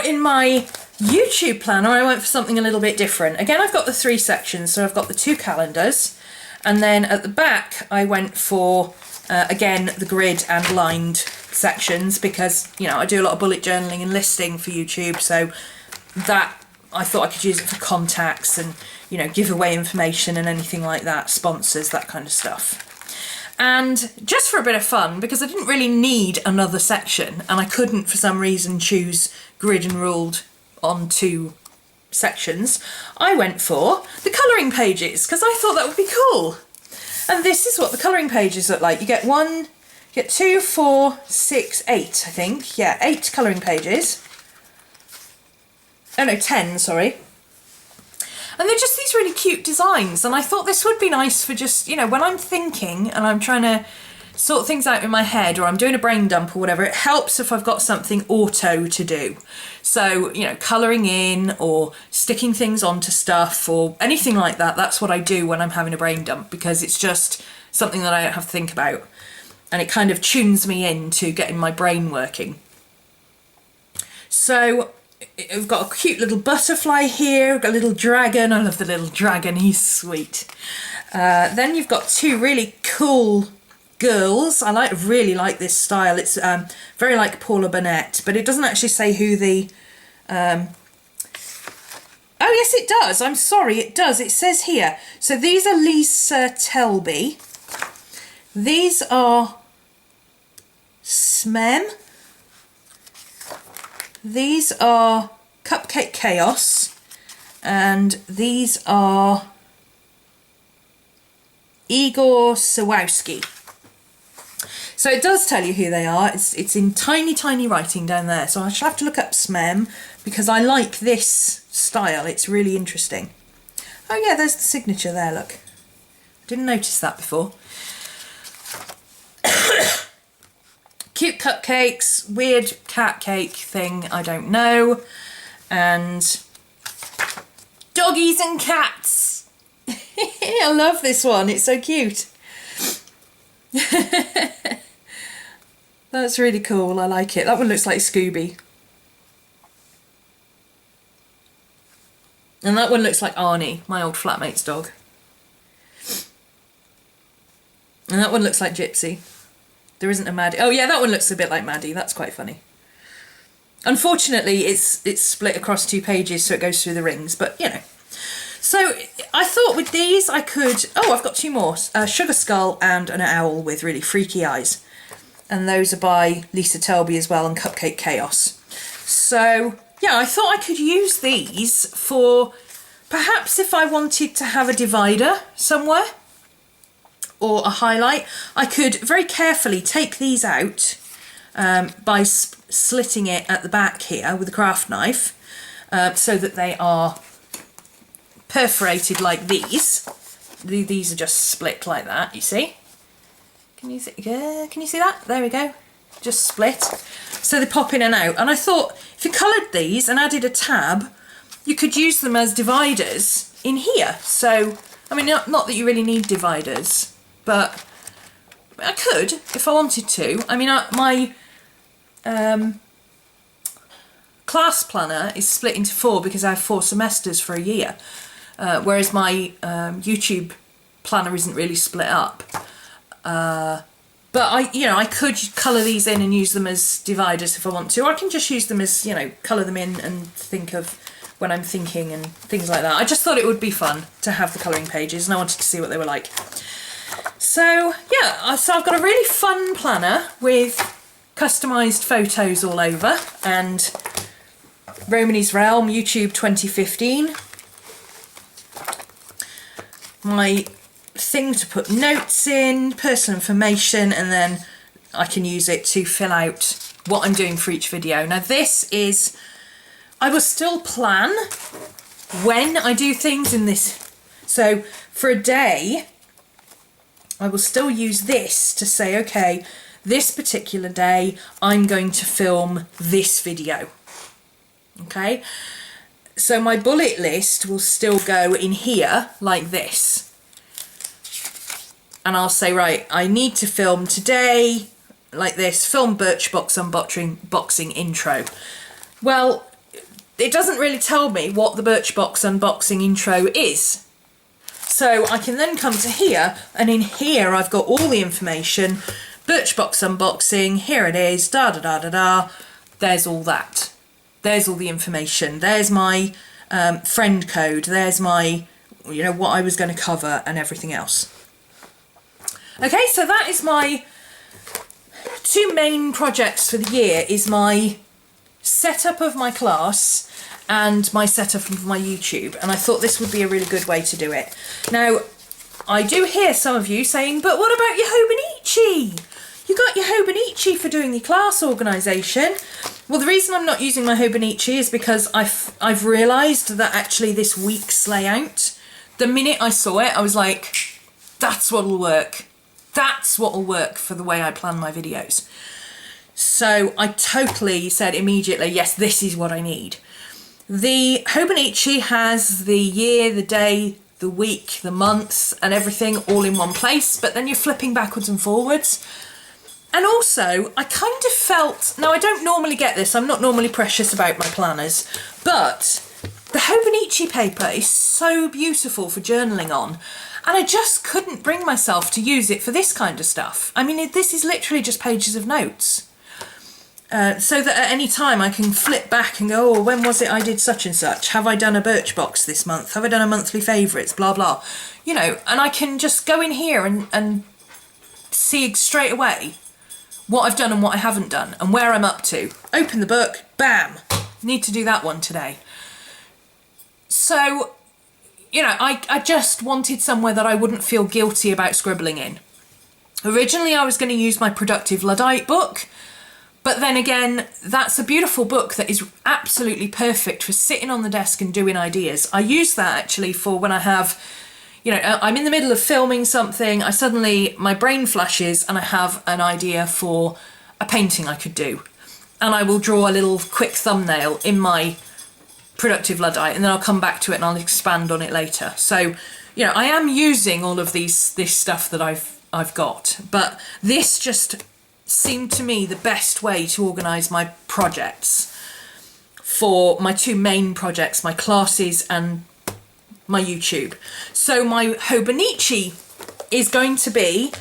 in my YouTube planner, I went for something a little bit different. Again, I've got the 3 sections, so I've got the 2 calendars, and then at the back I went for, again, the grid and lined sections, because, you know, I do a lot of bullet journaling and listing for YouTube, so that I thought I could use it for contacts and, you know, give away information and anything like that, sponsors, that kind of stuff. And just for a bit of fun, because I didn't really need another section, and I couldn't for some reason choose grid and ruled on 2 sections, I went for the colouring pages, because I thought that would be cool. And this is what the colouring pages look like. You get 2, 4, 6, 8, I think. Yeah, 8 colouring pages. Oh no, 10, sorry. And they're just these really cute designs, and I thought this would be nice for just, you know, when I'm thinking and I'm trying to sort things out in my head, or I'm doing a brain dump or whatever, it helps if I've got something auto to do. So, you know, colouring in or sticking things onto stuff or anything like that, that's what I do when I'm having a brain dump, because it's just something that I don't have to think about. And it kind of tunes me into getting my brain working. So I've got a cute little butterfly here, I've got a little dragon. I love the little dragon, he's sweet. Then you've got 2 really cool girls. I really like this style. It's very like Paula Burnett, but it doesn't actually say who the... Oh yes it does, I'm sorry, it does. It says here. So these are Lisa Telby. These are Smem. These are Cupcake Chaos, and these are Igor Sawowski. So it does tell you who they are. It's in tiny, tiny writing down there. So I shall have to look up Smem, because I like this style. It's really interesting. Oh yeah, there's the signature there, look. Didn't notice that before. Cute cupcakes, weird cat cake thing, I don't know. And doggies and cats. I love this one, it's so cute. That's really cool, I like it. That one looks like Scooby. And that one looks like Arnie, my old flatmate's dog. And that one looks like Gypsy. There isn't a Maddie. Oh yeah, that one looks a bit like Maddie. That's quite funny. Unfortunately, it's split across 2 pages, so it goes through the rings, but you know. So I thought with these I could... Oh, I've got 2 more. Sugar Skull and an owl with really freaky eyes. And those are by Lisa Telby as well, and Cupcake Chaos. So yeah, I thought I could use these for perhaps if I wanted to have a divider somewhere, or a highlight, I could very carefully take these out by slitting it at the back here with a craft knife, so that they are perforated like these. These are just split like that, you see? Can you see that? There we go. Just split. So they pop in and out. And I thought if you coloured these and added a tab, you could use them as dividers in here. So, I mean, not that you really need dividers, but I could if I wanted to. I mean, my class planner is split into 4 because I have 4 semesters for a year, whereas my YouTube planner isn't really split up. But I could colour these in and use them as dividers if I want to, or I can just use them as, colour them in and think of when I'm thinking and things like that. I just thought it would be fun to have the colouring pages, and I wanted to see what they were like. So yeah, so I've got a really fun planner with customised photos all over, and RhomanysRealm YouTube 2015. My thing to put notes in, personal information, and then I can use it to fill out what I'm doing for each video. Now this is, I will still plan when I do things in this. So for a day, I will still use this to say, okay, this particular day, I'm going to film this video. Okay, so my bullet list will still go in here like this. And I'll say, right, I need to film today, like this, film Birchbox unboxing intro. Well, it doesn't really tell me what the Birchbox unboxing intro is. So I can then come to here, and in here I've got all the information. Birchbox unboxing, here it is, da da da da da. There's all that. There's all the information. There's my friend code. There's my, you know, what I was going to cover and everything else. Okay, so that is my two main projects for the year, is my setup of my class and my setup of my YouTube, and I thought this would be a really good way to do it. Now, I do hear some of you saying, but what about your Hobonichi? You got your Hobonichi for doing your class organisation. Well, the reason I'm not using my Hobonichi is because I've realised that actually this week's layout, the minute I saw it, I was like, that's what'll work. That's what'll work for the way I plan my videos. So I totally said immediately, yes, this is what I need. The Hobonichi has the year, the day, the week, the month and everything all in one place, but then you're flipping backwards and forwards. And also, I kind of felt, now I don't normally get this, I'm not normally precious about my planners, but the Hobonichi paper is so beautiful for journaling on, and I just couldn't bring myself to use it for this kind of stuff. I mean, this is literally just pages of notes. So that at any time I can flip back and go, oh, when was it I did such and such? Have I done a Birchbox this month? Have I done a monthly favourites? Blah, blah. You know, and I can just go in here and see straight away what I've done and what I haven't done and where I'm up to. Open the book, bam, need to do that one today. So, you know, I just wanted somewhere that I wouldn't feel guilty about scribbling in. Originally I was going to use my Productive Luddite book, but then again, that's a beautiful book that is absolutely perfect for sitting on the desk and doing ideas. I use that actually for when I have, you know, I'm in the middle of filming something, my brain flashes and I have an idea for a painting I could do. And I will draw a little quick thumbnail in my Productive Luddite and then I'll come back to it and I'll expand on it later. So, you know, I am using all of this stuff that I've got, but this just seemed to me the best way to organise my projects for my two main projects, my classes and my YouTube. So my Hobonichi is going to be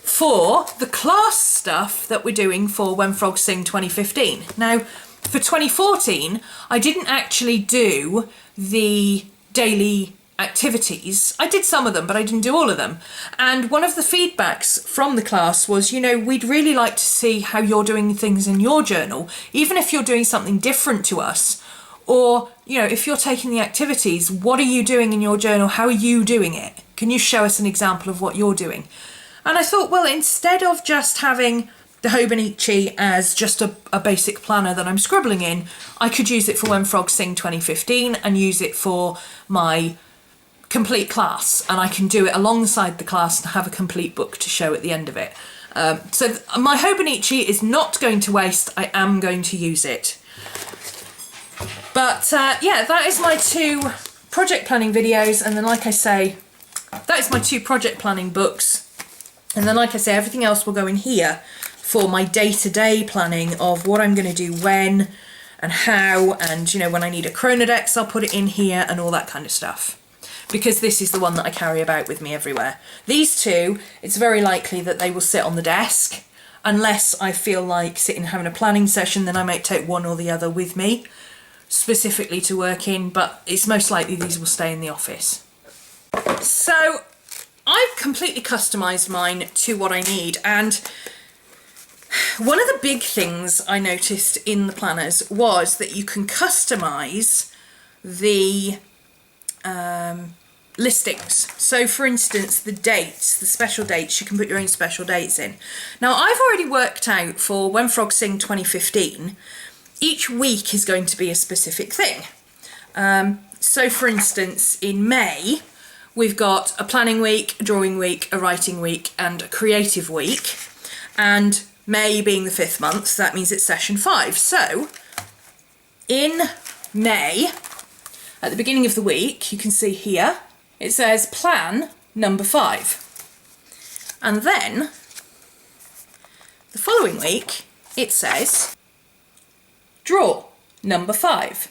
for the class stuff that we're doing for When Frogs Sing 2015. Now, for 2014, I didn't actually do the daily activities. I did some of them, but I didn't do all of them. And one of the feedbacks from the class was, you know, we'd really like to see how you're doing things in your journal, even if you're doing something different to us, or, you know, if you're taking the activities, what are you doing in your journal? How are you doing it? Can you show us an example of what you're doing? And I thought, well, instead of just having the Hobonichi as just a basic planner that I'm scribbling in, I could use it for When Frogs Sing 2015 and use it for my complete class, and I can do it alongside the class and have a complete book to show at the end of it. So my Hobonichi is not going to waste, I am going to use it. But yeah, that is my two project planning videos, and then like I say, that is my two project planning books, and then like I say, everything else will go in here for my day-to-day planning of what I'm going to do when and how, and you know, when I need a Chronodex I'll put it in here and all that kind of stuff, because this is the one that I carry about with me everywhere. These two, it's very likely that they will sit on the desk, unless I feel like sitting having a planning session, then I might take one or the other with me, specifically to work in, but it's most likely these will stay in the office. So I've completely customised mine to what I need, and one of the big things I noticed in the planners was that you can customise the listings. So for instance, the dates, the special dates, you can put your own special dates in. Now I've already worked out for When Frogs Sing 2015, each week is going to be a specific thing. So for instance, in May, we've got a planning week, a drawing week, a writing week, and a creative week. And May being the 5th month, that means it's session 5. So in May, at the beginning of the week, you can see here, it says plan number 5. And then the following week, it says draw number 5.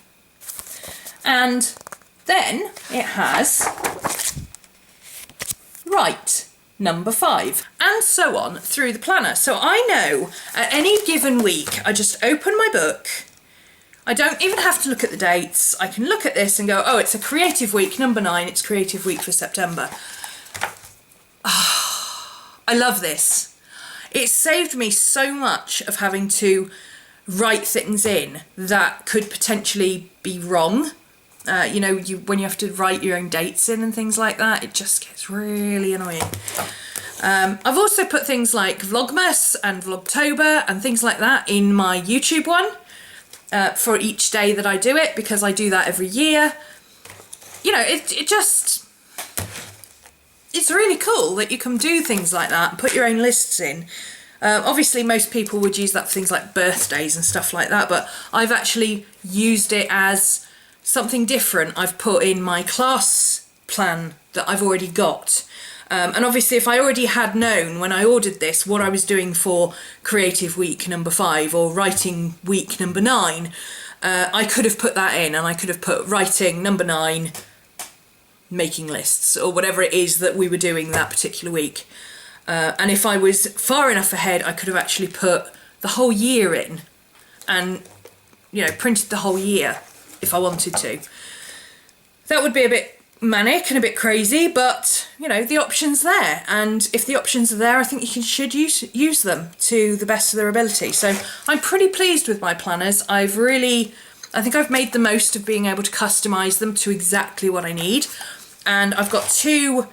And then it has write number 5, and so on through the planner. So I know at any given week, I just open my book. I don't even have to look at the dates. I can look at this and go, oh, it's a creative week, number 9, it's creative week for September. Oh, I love this. It saved me so much of having to write things in that could potentially be wrong. You know, when you have to write your own dates in and things like that, it just gets really annoying. I've also put things like Vlogmas and Vlogtober and things like that in my YouTube one for each day that I do it, because I do that every year. You know, it's really cool that you can do things like that and put your own lists in. Obviously most people would use that for things like birthdays and stuff like that, but I've actually used it as something different. I've put in my class plan that I've already got. And obviously if I already had known when I ordered this what I was doing for creative week number 5 or writing week number 9, I could have put that in, and I could have put writing number 9, making lists, or whatever it is that we were doing that particular week. And if I was far enough ahead, I could have actually put the whole year in and, you know, printed the whole year if I wanted to. That would be a bit manic and a bit crazy, but, you know, the option's there. And if the options are there, I think you should use them to the best of their ability. So I'm pretty pleased with my planners. I think I've made the most of being able to customise them to exactly what I need. And I've got 2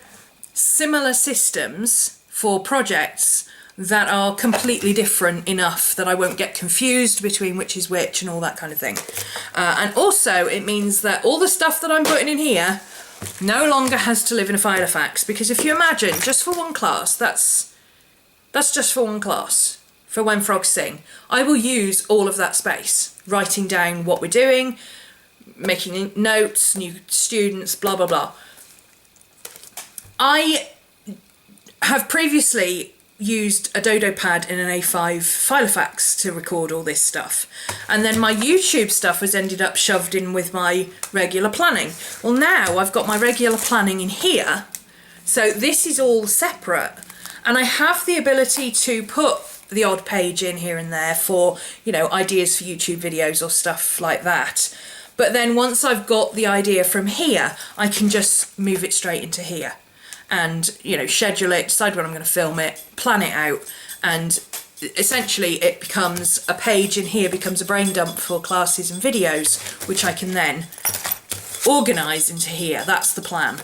similar systems for projects that are completely different enough that I won't get confused between which is which and all that kind of thing. And also it means that all the stuff that I'm putting in here no longer has to live in a file of facts, because if you imagine just for one class, that's just for one class, for When Frogs Sing, I will use all of that space, writing down what we're doing, making notes, new students, blah, blah, blah. I have previously used a Dodo pad in an A5 Filofax to record all this stuff, and then my YouTube stuff has ended up shoved in with my regular planning. Well, now I've got my regular planning in here, so this is all separate, and I have the ability to put the odd page in here and there for, you know, ideas for YouTube videos or stuff like that. But then once I've got the idea from here, I can just move it straight into here and, you know, schedule it, decide when I'm going to film it, plan it out, and essentially it becomes a page in here, becomes a brain dump for classes and videos, which I can then organise into here. That's the plan.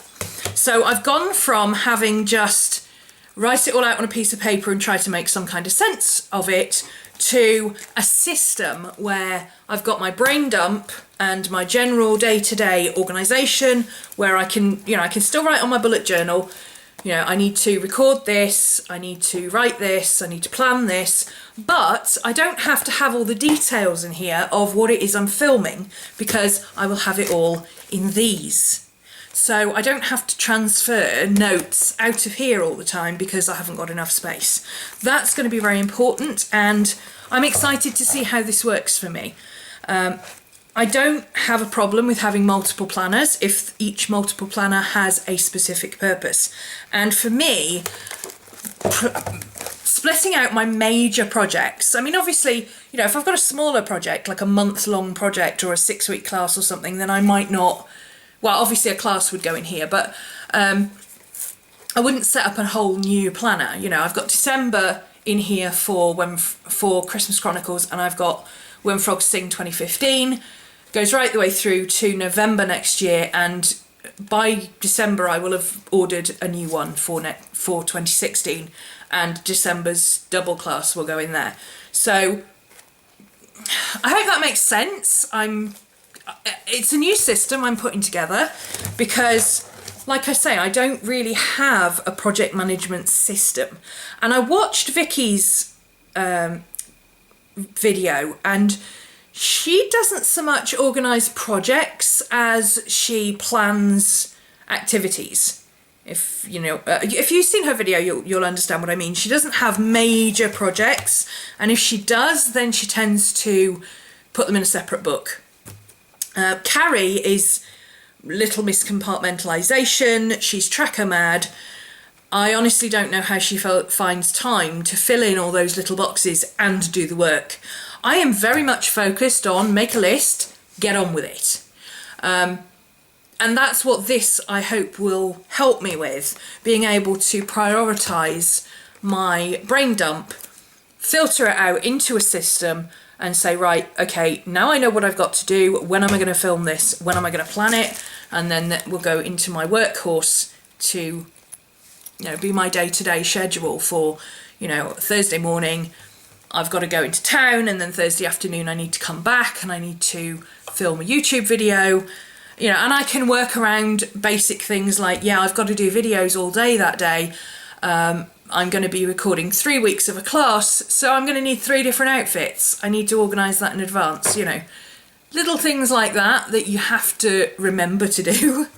So I've gone from having just write it all out on a piece of paper and try to make some kind of sense of it, to a system where I've got my brain dump and my general day-to-day organisation, where I can, you know, I can still write on my bullet journal, you know, I need to record this, I need to write this, I need to plan this, but I don't have to have all the details in here of what it is I'm filming, because I will have it all in these. So I don't have to transfer notes out of here all the time because I haven't got enough space. That's going to be very important, and I'm excited to see how this works for me. I don't have a problem with having multiple planners if each multiple planner has a specific purpose. And for me, splitting out my major projects, I mean, obviously, you know, if I've got a smaller project, like a month-long project or a 6-week class or something, then I might not. Well, obviously a class would go in here, but I wouldn't set up a whole new planner. You know, I've got December in here for Christmas Chronicles, and I've got When Frogs Sing 2015, goes right the way through to November next year, and by December I will have ordered a new one for 2016, and December's double class will go in there. So I hope that makes sense. It's a new system I'm putting together because, like I say, I don't really have a project management system. And I watched Vicky's video, and she doesn't so much organise projects as she plans activities. If you know, if you've seen her video, you'll understand what I mean. She doesn't have major projects, and if she does, then she tends to put them in a separate book. Carie is little Miss Compartmentalisation. She's tracker mad. I honestly don't know how she finds time to fill in all those little boxes and do the work. I am very much focused on make a list, get on with it. And that's what this, I hope, will help me with, being able to prioritise my brain dump, filter it out into a system and say, right, okay, now I know what I've got to do, when am I going to film this, when am I going to plan it, and then we'll go into my workhorse to, you know, be my day-to-day schedule for, you know, Thursday morning I've got to go into town, and then Thursday afternoon I need to come back and I need to film a YouTube video, you know, and I can work around basic things like, yeah, I've got to do videos all day that day. I'm going to be recording 3 weeks of a class, so I'm going to need 3 different outfits. I need to organise that in advance, you know. Little things like that that you have to remember to do.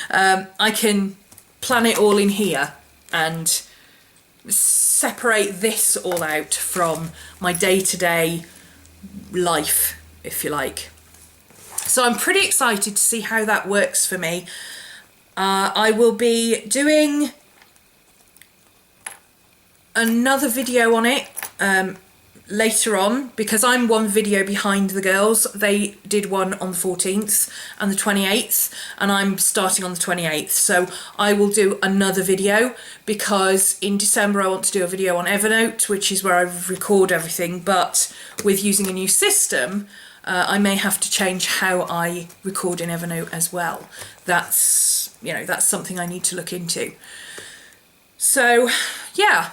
I can plan it all in here and separate this all out from my day-to-day life, if you like. So I'm pretty excited to see how that works for me. I will be doing another video on it later on, because I'm one video behind the girls. They did one on the 14th and the 28th, and I'm starting on the 28th. So I will do another video, because in December I want to do a video on Evernote, which is where I record everything, but with using a new system, I may have to change how I record in Evernote as well. That's, you know, that's something I need to look into. So, yeah.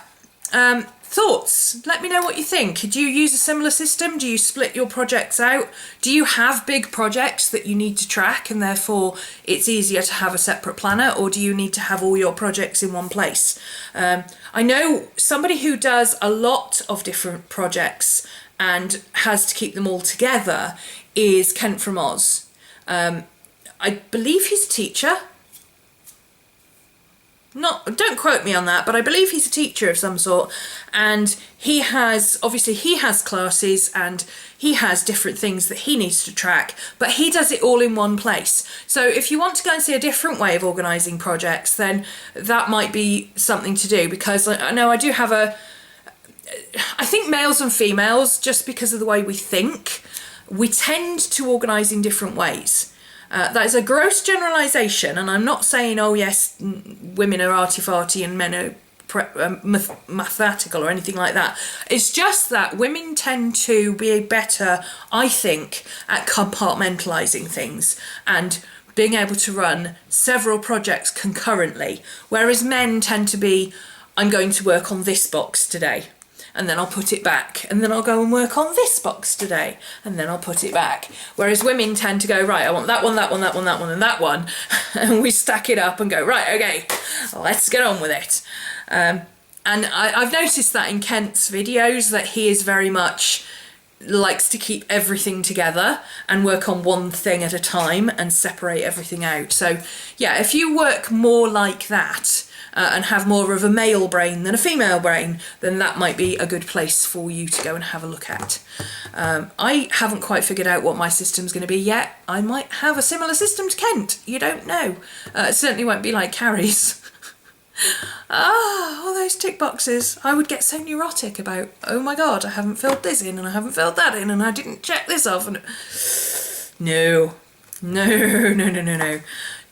Thoughts? Let me know what you think. Do you use a similar system? Do you split your projects out? Do you have big projects that you need to track and therefore it's easier to have a separate planner, or do you need to have all your projects in one place? I know somebody who does a lot of different projects and has to keep them all together is Kent from Oz. I believe he's a teacher. Don't quote me on that, but I believe he's a teacher of some sort, and he has classes and he has different things that he needs to track, but he does it all in one place. So if you want to go and see a different way of organising projects, then that might be something to do, because I know I do have I think males and females, just because of the way we think, we tend to organise in different ways. That is a gross generalisation, and I'm not saying, oh yes, women are arty-farty and men are mathematical or anything like that. It's just that women tend to be better, I think, at compartmentalising things and being able to run several projects concurrently, whereas men tend to be, I'm going to work on this box today, and then I'll put it back, and then I'll go and work on this box today, and then I'll put it back. Whereas women tend to go, right, I want that one, that one, that one, that one, and that one, and we stack it up and go, right, okay, let's get on with it. And I've noticed that in Kent's videos, that he is very much likes to keep everything together and work on one thing at a time and separate everything out. So yeah, if you work more like that, and have more of a male brain than a female brain, then that might be a good place for you to go and have a look at. I haven't quite figured out what my system's going to be yet. I might have a similar system to Kent, you don't know. It certainly won't be like Carrie's. All those tick boxes. I would get so neurotic about, oh my god, I haven't filled this in and I haven't filled that in and I didn't check this off. And no.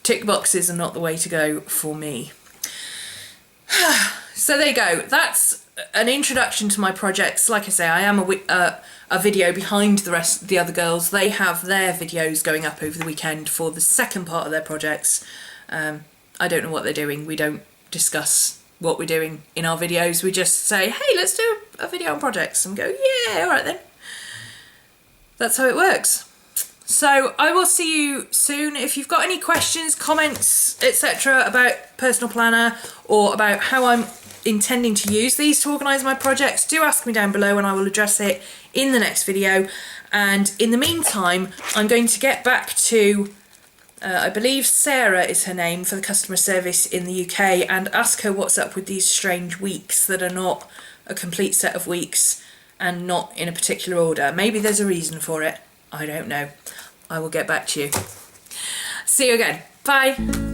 Tick boxes are not the way to go for me. So there you go. That's an introduction to my projects. Like I say, I am a video behind the other girls. They have their videos going up over the weekend for the second part of their projects. I don't know what they're doing. We don't discuss what we're doing in our videos. We just say, hey, let's do a video on projects, and go, yeah, all right then. That's how it works. So I will see you soon. If you've got any questions, comments, etc. about Personal Planner, or about how I'm intending to use these to organise my projects, do ask me down below and I will address it in the next video. And in the meantime, I'm going to get back to, I believe Sarah is her name, for the customer service in the UK, and ask her what's up with these strange weeks that are not a complete set of weeks and not in a particular order. Maybe there's a reason for it. I don't know. I will get back to you. See you again. Bye.